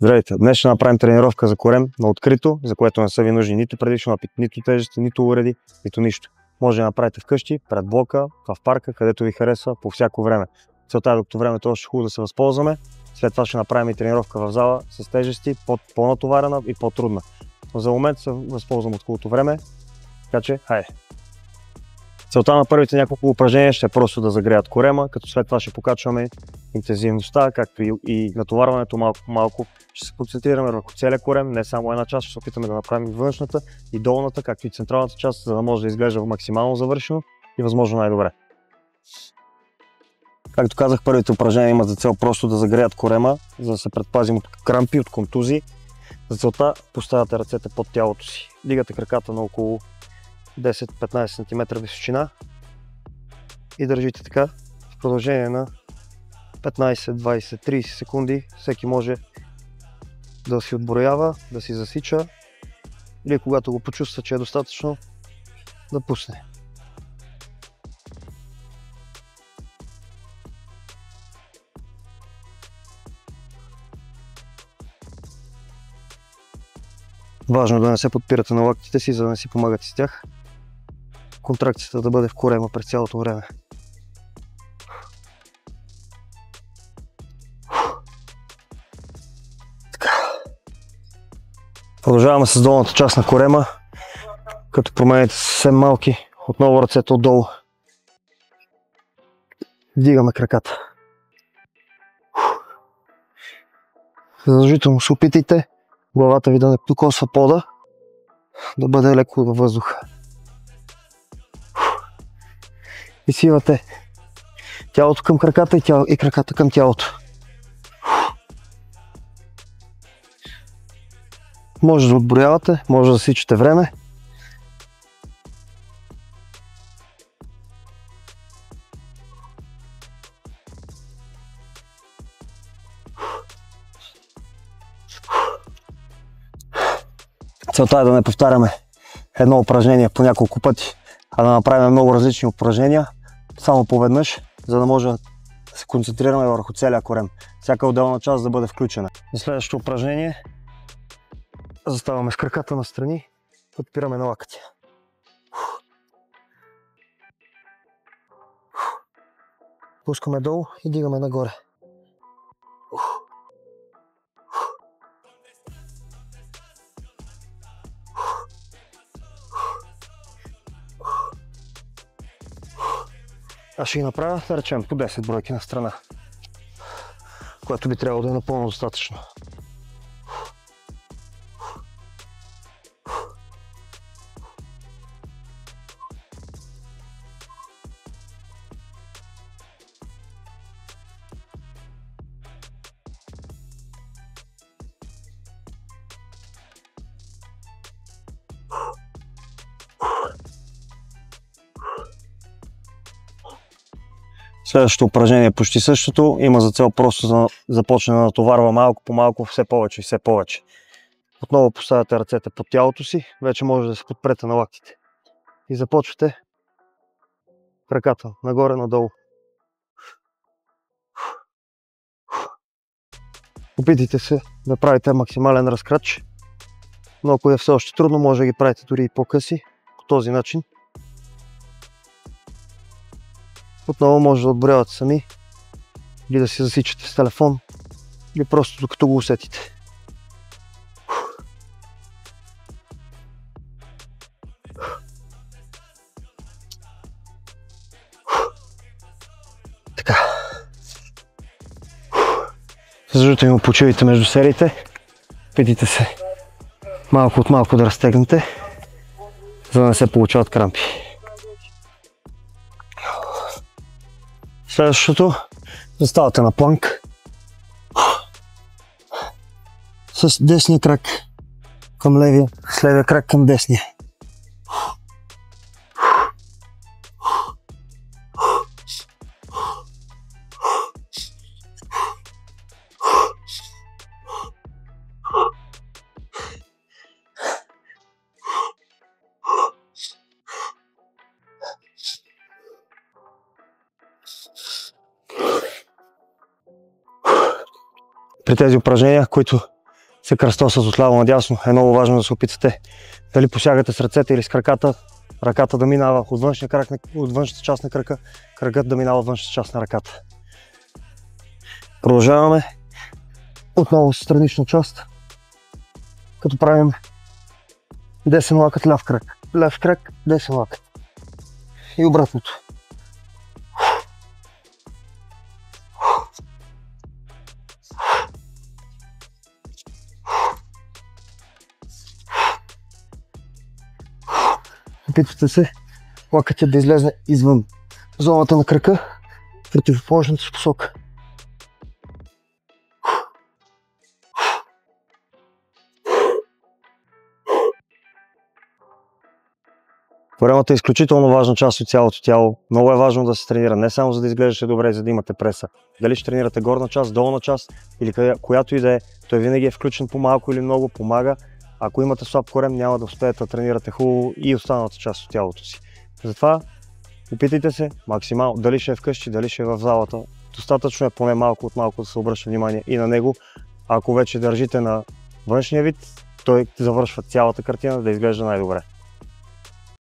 Здравейте! Днес ще направим тренировка за корем на открито, за което не са ви нужни нито предишен опит, нито тежести, нито уреди, нито нищо. Може да направите вкъщи, пред блока, в парка, където ви харесва, по всяко време. Целта е докато времето е още хубаво да се възползваме. След това ще направим и тренировка в зала с тежести, по-натоварена и по-трудна. Но за момент се възползвам от хубавото време, така че хайде! Целта на първите няколко упражнения ще е просто да загреят корема, като след това ще покачваме интензивността, както и натоварването малко по малко. Ще се концентрираме върху целия корем, не само една част, ще се опитаме да направим външната и долната, както и централната част, за да може да изглежда максимално завършено и възможно най-добре. Както казах, първите упражнения имат за цел просто да загреят корема, за да се предпазим от крампи, от контузии. За целта поставяте ръцете под тялото си. Дигате краката на около 10-15 см височина и държите така в продължение на 15, 20, 30 секунди. Всеки може да си отброява, да си засича или когато го почувства, че е достатъчно, да пусне. Важно е да не се подпирате на лактите си, за да не си помагате с тях. Контракцията да бъде в корема през цялото време. Така. Продължаваме с долната част на корема, като промените са съвсем малки. Отново ръцете отдолу. Вдигаме краката. Задължително се опитайте главата ви да не докосва пода, да бъде леко във въздуха. Изсивате тялото към краката и краката към тялото. Може да отброявате, може да засичате време. Целта е да не повтаряме едно упражнение по няколко пъти, а да направим много различни упражнения само поведнъж, за да може да се концентрираме върху целия корем. Всяка отделна част да бъде включена. За следващото упражнение заставаме с краката настрани, подпираме на лакътя. Пускаме долу и дигаме нагоре. Аз ще ги направя, да речем, по 10 бройки на страна, което би трябвало да е напълно достатъчно. Следващото упражнение е почти същото. Има за цел просто да започне да натоварва малко по малко, все повече и все повече. Отново поставяте ръцете под тялото си, вече може да се подпрете на лактите. И започвате краката нагоре-надолу. Опитайте се да правите максимален разкрач, но ако е все още трудно, може да ги правите дори и по-къси, по този начин. Отново може да отброявате сами, или да си засичате с телефон, или просто докато го усетите. Така. Задължително почивайте между сериите. Опитайте се малко от малко да разтегнете, за да не се получават крампи. Следващото, заставате на планк с десния крак към левия, с левия крак към десния. При тези упражнения, които се кръстоса с отляво надясно. Е много важно да се опитате дали посягате с ръцете или с краката. Ръката да минава от външния крак, от външната част на крака, кракът да минава от външната част на ръката. Продължаваме отново с странична част, като правим десен лакът, ляв крак. Лев крак, десен лакът. И обратното. Опитвате се лакътят да излезе извън зоната на крака, в противоположната си посока. Коремът е изключително важна част от цялото тяло. Много е важно да се тренира, не само за да изглеждате добре, за да имате преса. Дали ще тренирате горна част, долна част или която и да е, той винаги е включен по малко или много, помага. Ако имате слаб корем, няма да успеете да тренирате хубаво и останалата част от тялото си. Затова опитайте се максимално, дали ще е вкъщи, дали ще е в залата. Достатъчно е поне малко от малко да се обръща внимание и на него. Ако вече държите на външния вид, той завършва цялата картина да изглежда най-добре.